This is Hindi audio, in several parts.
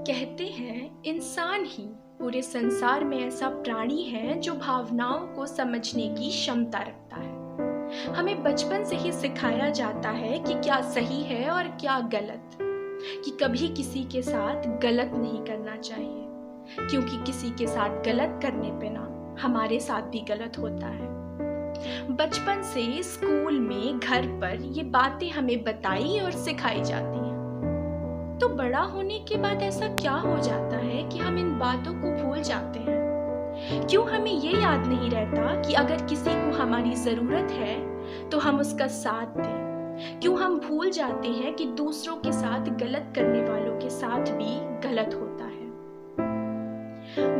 कहते हैं इंसान ही पूरे संसार में ऐसा प्राणी है जो भावनाओं को समझने की क्षमता रखता है। हमें बचपन से ही सिखाया जाता है कि क्या सही है और क्या गलत, कि कभी किसी के साथ गलत नहीं करना चाहिए, क्योंकि किसी के साथ गलत करने पे ना हमारे साथ भी गलत होता है। बचपन से स्कूल में, घर पर ये बातें हमें बताई और सिखाई जाती हैं। तो बड़ा होने के बाद ऐसा क्या हो जाता है कि हम इन बातों को भूल जाते हैं? क्यों हमें ये याद नहीं रहता कि अगर किसी को हमारी ज़रूरत है तो हम उसका साथ दें? क्यों हम भूल जाते हैं कि दूसरों के साथ गलत करने वालों के साथ भी गलत होता है?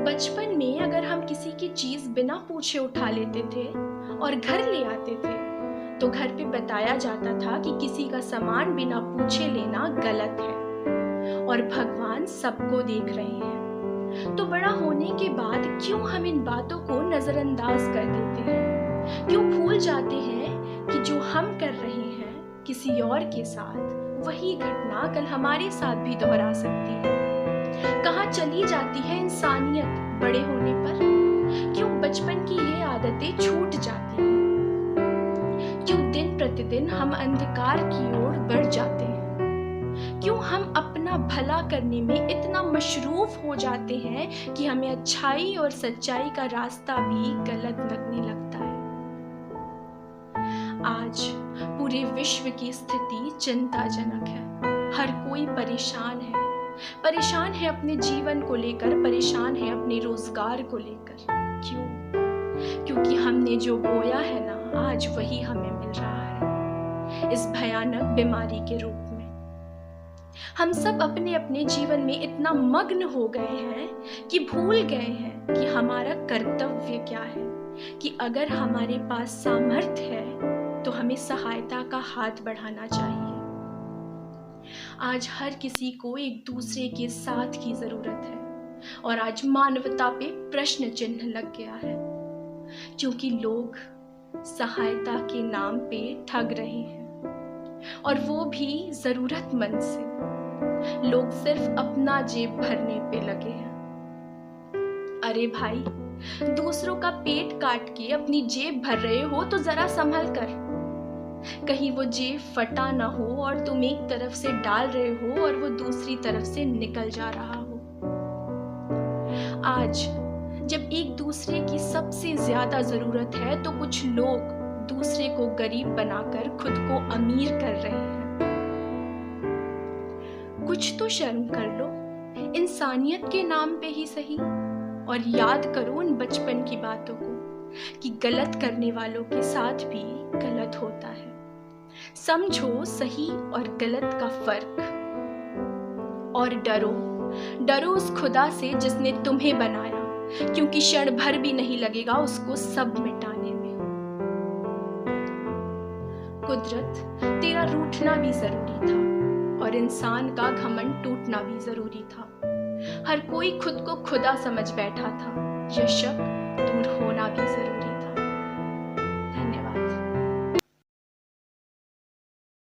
बचपन में अगर हम किसी की चीज़ बिना पूछे उठा लेते थे और घर ले आते थे तो घर पे बताया जाता था कि किसी का सामान बिना पूछे लेना गलत है और भगवान सबको देख रहे हैं। तो बड़ा होने के बाद क्यों हम इन बातों को नजरअंदाज कर देते हैं? क्यों भूल जाते हैं कि जो हम कर रहे हैं किसी और के साथ, वही घटना कल हमारे साथ भी दोहरा सकती है? कहाँ चली जाती है इंसानियत बड़े होने पर? क्यों बचपन की ये आदतें छूट जाती हैं? क्यों दिन प्रतिदिन हम अंधकार की ओर बढ़ जाते हैं? क्यों हम अपना भला करने में इतना मशरूफ हो जाते हैं कि हमें अच्छाई और सच्चाई का रास्ता भी गलत लगने लगता है? आज पूरे विश्व की स्थिति चिंताजनक है। हर कोई परेशान है अपने जीवन को लेकर, परेशान है अपने रोजगार को लेकर। क्यों? क्योंकि हमने जो बोया है ना, आज वही हमें मिल रहा है इस भयानक बीमारी के रूप में। हम सब अपने अपने जीवन में इतना मग्न हो गए हैं कि भूल गए हैं कि हमारा कर्तव्य क्या है, कि अगर हमारे पास सामर्थ्य है तो हमें सहायता का हाथ बढ़ाना चाहिए। आज हर किसी को एक दूसरे के साथ की जरूरत है और आज मानवता पे प्रश्न चिन्ह लग गया है, क्योंकि लोग सहायता के नाम पे ठग रहे हैं और वो भी जरूरतमंद से। लोग सिर्फ अपना जेब भरने पे लगे हैं। अरे भाई, दूसरों का पेट काट के अपनी जेब भर रहे हो तो जरा संभल कर, कहीं वो जेब फटा ना हो और तुम एक तरफ से डाल रहे हो और वो दूसरी तरफ से निकल जा रहा हो। आज जब एक दूसरे की सबसे ज्यादा जरूरत है तो कुछ लोग दूसरे को गरीब बनाकर खुद को अमीर कर रहे हैं। कुछ तो शर्म कर लो, इंसानियत के नाम पे ही सही, और याद करो उन बचपन की बातों को कि गलत करने वालों के साथ भी गलत होता है। समझो सही और गलत का फर्क और डरो उस खुदा से जिसने तुम्हें बनाया, क्योंकि क्षण भर भी नहीं लगेगा उसको सब मिटाने में। कुदरत, तेरा रूठना भी जरूरी था और इंसान का घमंड टूटना भी जरूरी था। हर कोई खुद को खुदा समझ बैठा था, यह शक दूर होना भी जरूरी